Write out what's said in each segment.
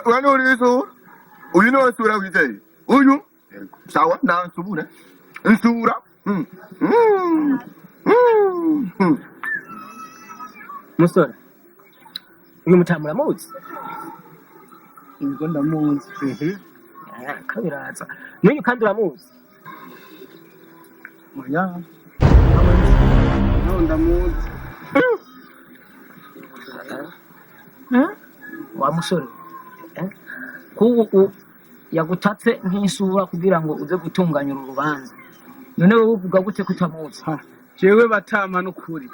Wani uriso uyu no sura wizeye uyu sawa na nsubure nsura musore uyu mutamura muzi Niko ndamuzi. kabiraza n'uyu kandi uramuzi Oya. No ndamuzi. wa musore kuko yagutatse nk'isura kugira ngo uze gutunganya uru rubanza none wowe uvuga gute kutamuzi Jewe batama n'ukuri.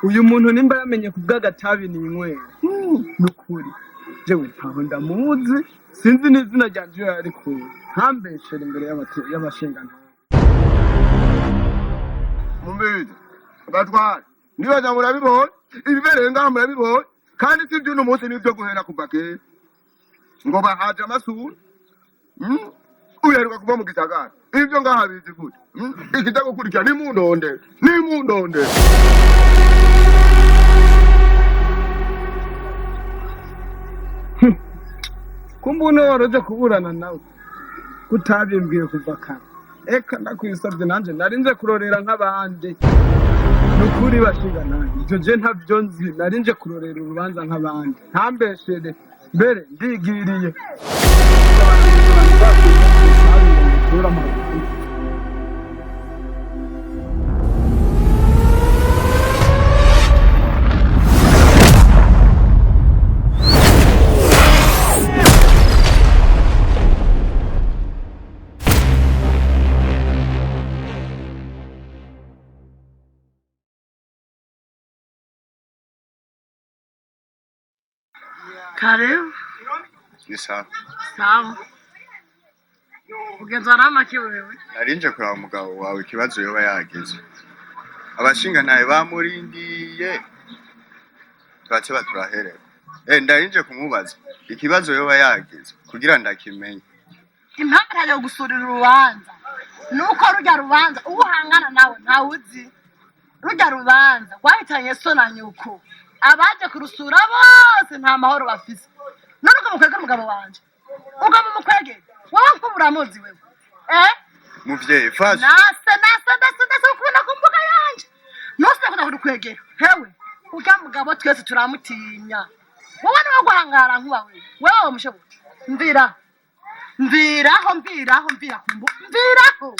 Uyu muntu nimba yamenye kubw'agatabi ninywera. N'ukuri. Jewe ntaho ndamuzi. Sinzi n'izina ryanje iyo yari kuwe. Ntambeshere imbere y'abashingana. mumbizi batwara nibaza murabibona ibibereye ngaha murabibona kandi si by'uno munsi nibyo guhera kuva kera ngo bahaje amasura uheruka kuva mu gisagara ibyo ngaha bizi gute ikitagukurikira nimundonde Kumbune woroje kuburana nawe. Kutabimbwiye kuva kare. Eka ndakwisabye nanje narinje kurorera nk'abandi. Nukuri bashingana. Ivyo je ntavyo nzi narinje kurorera urubanza nk'abandi. Ntambeshere mbere ndigiriye. Karibu. ni sawa Sawa. Ugenzwa n'amaki wewe? narinje kuraba umugabo wawe ikibazo yoba yagize abashingantahe bamurindiye turace baturaherera ndarinje kumubaza ikibazo yoba yagize kugira ndakimenye Impamvu ntajya gusurira urubanza nuko rujya rubanza uwo uhangana nawe ntawuzi. Rujya rubanza rwahitanye so na nyuko. Abaje kurusura bose nta mahoro bafise. None ukamukwega umugabo wanje. Ukamukwege. Wowe nk'uburamuzi wewe. muvyeyi fasha Nase ukubona ku mbuga yanje. Nose kuda kudukwegera. Hewe. Ujya mugabo twese turamutinya. Wowe niwe guhangara nkuba wewe. Wewe mushebuke. Mviraho kumbu. Mviraho.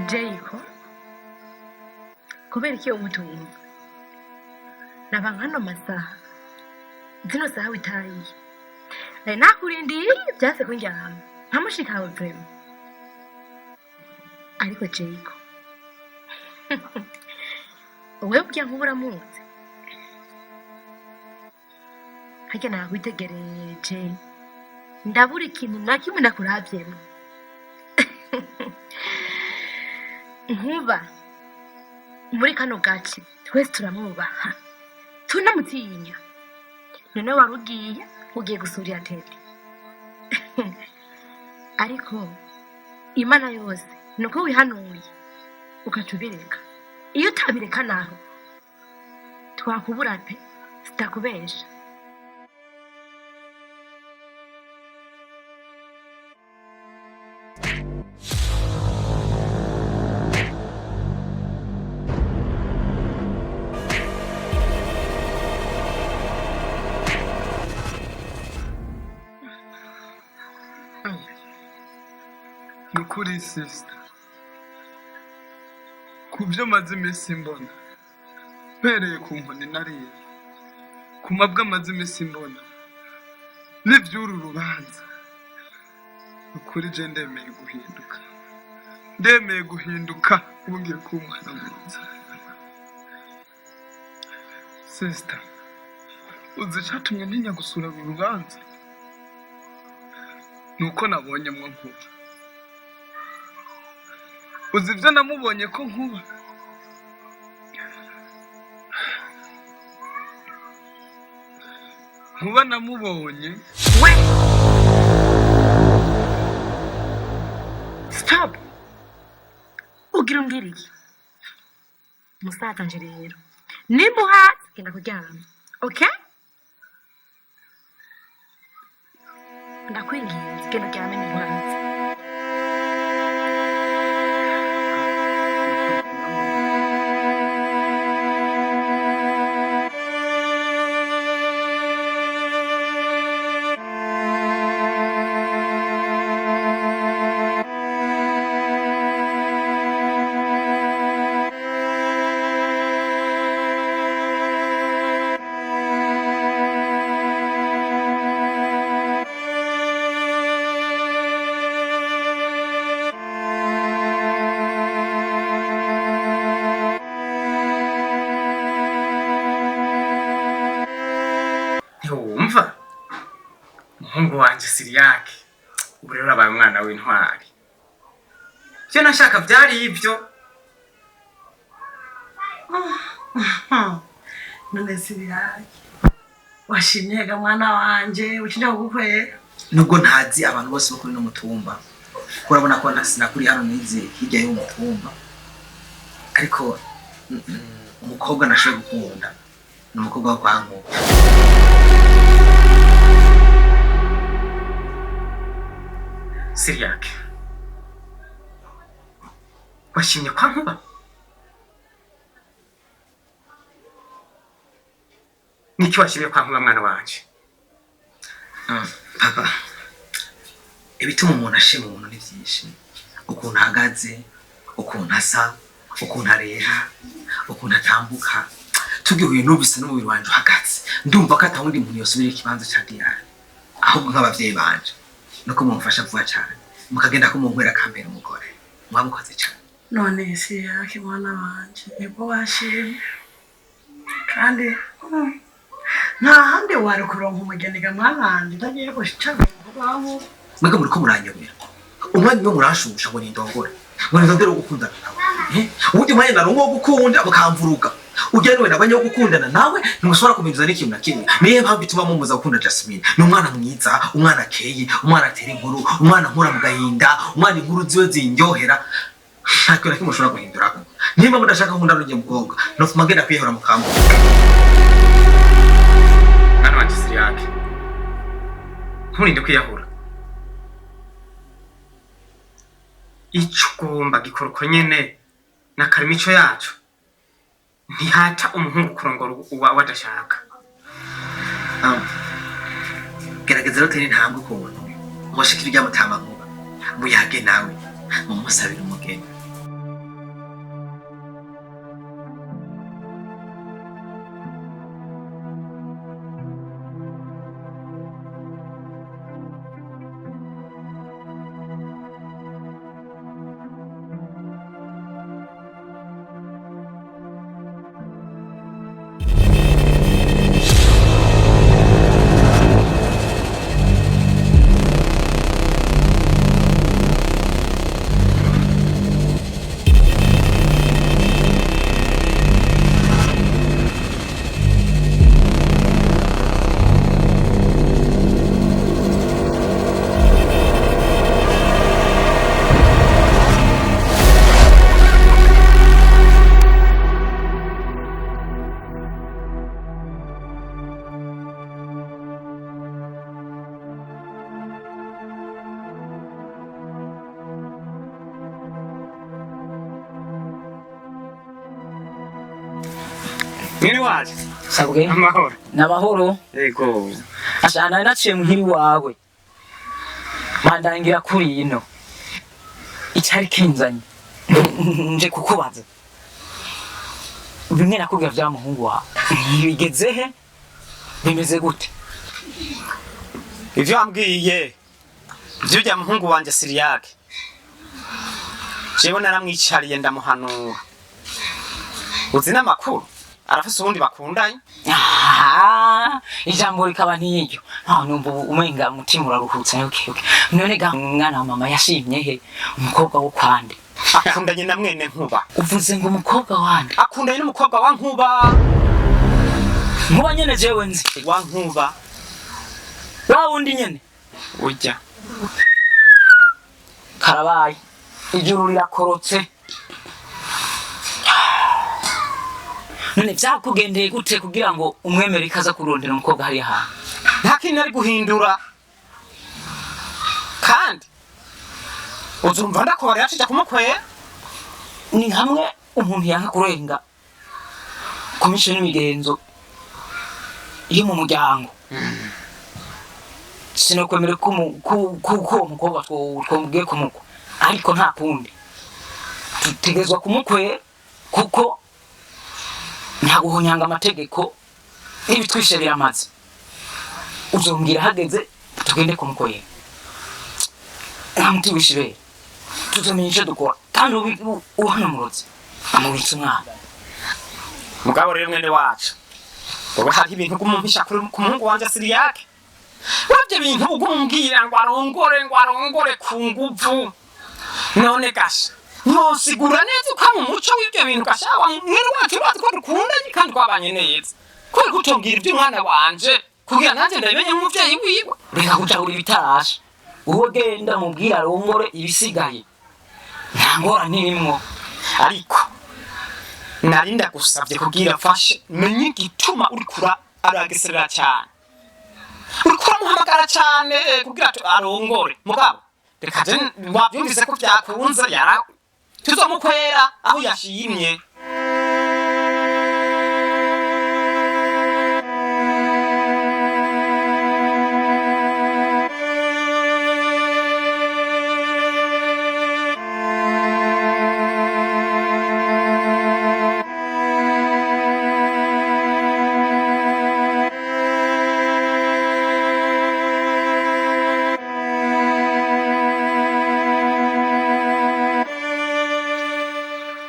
Genda. kubera iki umutunzi nabanga hano masaha zino saha witaye nakurindiye byase kunjyana ntamushikawe vrema ariko Jayiko wewe bya nkubura munsi hake nakwitegereje ndabura ikintu na kimwe nakurabyemo nkuba muri kano gace twese turamwubaha tunamutinya none ugiye gusurira Tete ariko imana yose nuko wihanuye ukatubireka iyo utabireka naho twakubura pe sitakubesha Nukuri sister kubyo maze imisi mbona mpereye ku nkoni nariye ku mabwa amaze imisi mbona n'iby'uru rubanza nukuri je ndemeye guhinduka ubu ngiye kuba umwana mwiza Sister, uzi icatumye ntinya gusura uru rubanza? Nuko nabonyemwo Nkuba. Uzi ivyo namubonye ko Nkuba? Nkuba namubonye. We! Stop! Ugira umbwira iki? Musaza nje rero. Nimba uhatse genda kuryama. Okay? Ndakwinginze genda uryame nimba uhatse. Ntiwumva umuhungu wanje Siriyake ubu rero abaye umwana w'intwari. Ivyo nashaka vyari ivyo. None Siriyake washimyega mwana wanje ukinja kugukwera. Nubwo ntazi abantu bose bo kuri no mutumba, urabona ko nasinakuri hano nize hirya y'uwo mutumba, ariko umukobwa nashoboye gukunda ni umukobwa wo kwa Nkuba. Siriyake washimye kwa Nkuba? Niki washimye kwa Nkuba mwana wanje? Papa, ibituma umuntu ashima umuntu ni byinshi. Ukuntu ahagaze, ukuntu asa, ukuntu areha, ukuntu atambuka. Tugihuye n'ubisa n'umubiri wanje uhagaze, ndumva ko atawundi muntu yosubira ikibanza ca Diane, ahubwo nk'abavyeyi banje nuko mumfasha vuba cyane mukagenda ko munkwera kambere umugore mwamukoze cyane. None Siriyake mwana wanje ego washimye kandi nta handi wari kuronka umugeniga mwana wanje utagiye gushika kubaho. Mwebwe muriko muranyobera, umwanya umwe murashusha ngo nindongore, ngo nindongere wo gukundana nawe. Ubundi mwanya narongo wo gukunda bukamvuruga. Ujya niwe nabanye wo gukundana nawe ntimushobora kuminduza n'ikintu na kimwe. Niye mpamvu bituma mumuza gukunda Jasmine. Ni umwana mwiza, umwana akeye, umwana atera inkuru, umwana nkura mu gahinda, umwana inkuru ziwe zinyohera. Ntakyo na kimwe mushobora guhindura. Nimba mudashaka nkunda n'ugiye mukobwa, no magenda kwihora mu kambo. Mwana wanje Siriyake nturinde kwiyahura. Ico ugomba gikora uko nyene nakara imico yacu. Ntihaca umuhungu kurongora uwawe adashaka. Gerageza rero teri ntambwe ukuntu mushikira irya mutama Nkuba muyage nawe mumusabira umugeni. Mwene waje Sabwe amahoro. n'amahoro. Yego Ashana naciye muhiri wawe mandangira kuri ino icyari kinzanye nje kukubaza bimwe nakubwira vya muhungu wawe bigeze he bimeze gute? ivyo ambwiye ivyo bya muhungu wanje Siriyake jewe naramwicariye ndamuhanura. Uzi n'amakuru arafise uwundi bakundanye. Ijambo rikaba n'iryo numva umenga umutima uraruhutse. Okay. None ga mwana wa mama yashimye he umukobwa wo kwande? Akundanye na mwene Nkuba. Uvuze ngo umukobwa wande? Akundanye n'umukobwa wa Nkuba. Nkuba nyene jewe nzi. Wa Nkuba. Wa wundi nyene? Ujya. Karabaye. Ijuru rirakorotse. None vyakugendeye gute kugira ngo umwemere ikaza kurondera umukobwa hari aha? Nta kintu ari guhindura. Kandi uzumva ndakubara yacija kumukwera. Ni hamwe umuntu yanka kurenga komisho n'imigenzo iri mu muryango. Sinokwemere ko umukobwa twomubwiye kumukwa, ariko nta kundi tutegezwa kumukwera kuko nta guhonyanga amategeko n'ibitwishe biramaze. Uzombwira hageze tugende kumukwera. Nta muti wishibere tuzomenya icyo dukora kandi uhanamurotse amubitse umwana. Mugabo rero mwene wacu wowe hari ibintu kumumpisha ku muhungu wanje Siriyake. Wabyo bintu ugumbwira ngo arongore ku nguvu. None gasha nyosigura neza uko mu muco w'ibyo bintu gashawa mwene wacu batwo dukundanye kandi twabanye neza. Kuri kutombwira iby'umwana wanje kugira nanjye ndabimenye nk'umuvyeyi wiwe. Reka kujahura ibitarashe. Uwo genda mubwira arongore ibisigaye. Nta ngorane irimwo. Ariko narinda gusabye kugira fashe menye igituma uri kura arageserera cyane. Uri kuramuhamagara cyane kugira arongore. Mugabo reka je wabyumvise ko byakunze yara tuzomukwera aho yashimye.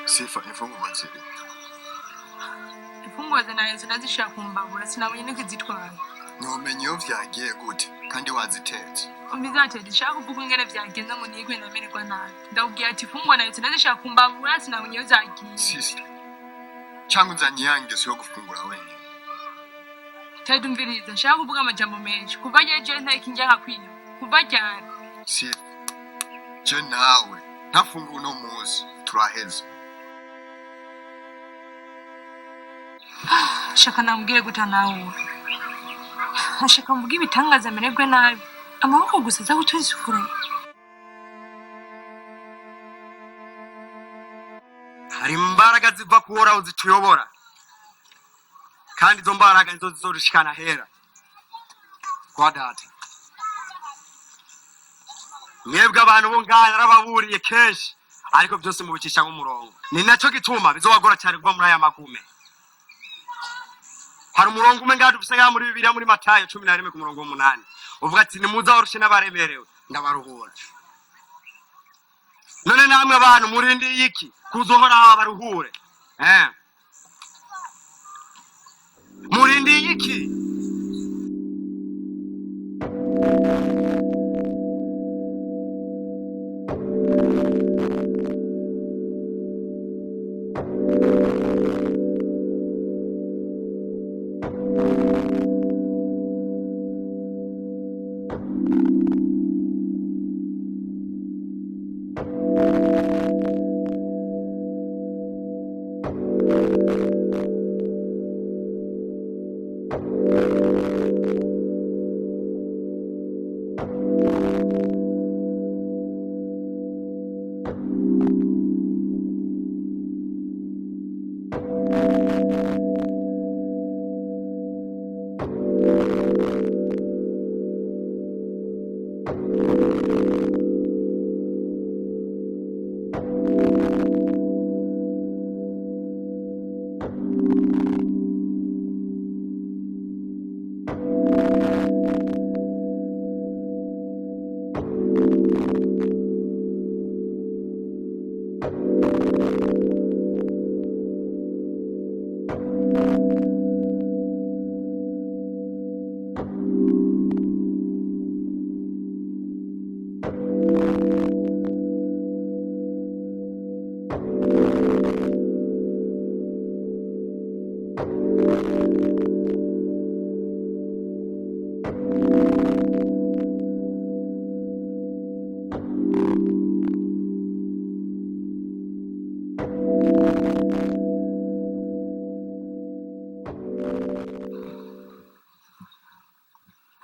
Sifa imfungurwa ziri. Imfungurwa zinayo zinazishira kumbabura sinabonye n'ikizitwara. Ntumenye iyo vyagiye gute kandi wazitetse. Umvizate ndishaka kuvuga ingene vyagenze ngo nigwe namererwa nabi. Ndabubwira ati imfungurwa nayo zinazishira kumbabura sinabonye iyo zagiye. Sisi. Changu nzanyange siyo gufungura wenyine. Tadumviriza nshaka kuvuga amajambo menshi. Kuva jeje ntaki njya kwina. Kuva cyane. Sifa. Je nawe ntafungura no muzi turaheza. Shaka namubwire guta nawe. Ashaka mvuga ibitangaza amererwe nabi. Amaboko gusa aza guturisukura. Hari imbaraga ziva kuhora uzituyobora. Kandi izo mbaraga nizo zizodushikana hera. Kwa data. Mwebwe abantu bo ngaha narababuriye kenshi ariko byose mubicisha nk'umurongo. Ni naco gituma bizobagora cyane kuva muri aya magume. Hari umurongo umwe ngaha dufise ngaha muri Bibiliya muri Matayo 11 ku murongo 8. Uvuga ati nimuza orushe n'abaremerewe ndabaruhura. None namwe abantu murindi iki kuzohora abaruhure. Murindi iki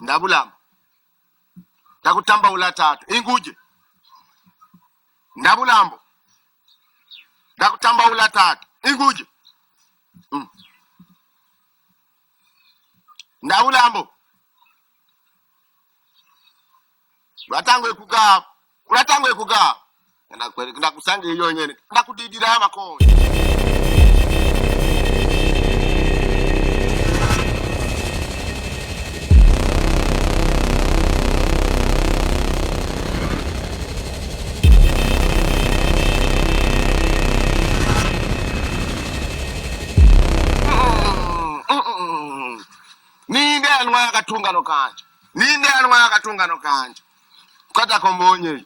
Ndabulamba. Ndakutamba ulatatu. Inguje. Ndabulambo. Ndakutamba ulatatu. Inguje. Ndabulambo. Ulatangwe kugaba. Ndakusange iyo nyene. Ndakudidira amakonje. Ninde anwa akatungano kanje. Kata kombonye.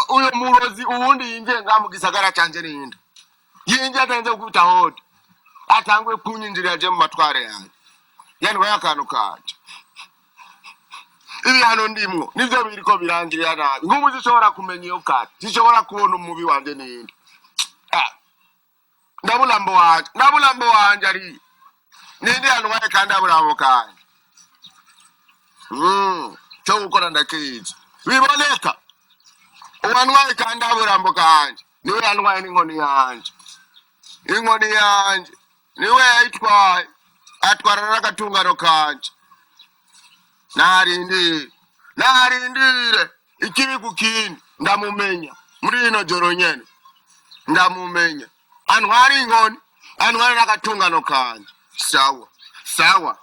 Uyo murozi uwundi yinje ngamu gisagara canje ninde. Yinje atanze kukuta hodi. Atangwe kunyinjira je mu matware yanjye. Yani wayakano kanje. Ibi hano ndimwo nivyo biriko birangirira nabi. Ngumu zishobora kumenya iyo kati. Zishobora kubona umubi wanje ninde. Ndabulambo wanje ari. Ninde anwaye kandi abulambo kanje. Cyo gukora ndakizi. Biboneka. Uwanwaye kandi abulambo kanje. Niwe anwaye n'inkoni yanje. Inkoni yanje. Niwe yitwaye. Atwara n'agatungano kanje. Narindire. Ikibi kukini. Ndamumenya. Muri ino joro nyene. Ndamumenya. Anwari inkoni. Anwari n'agatungano kanje. Sawa.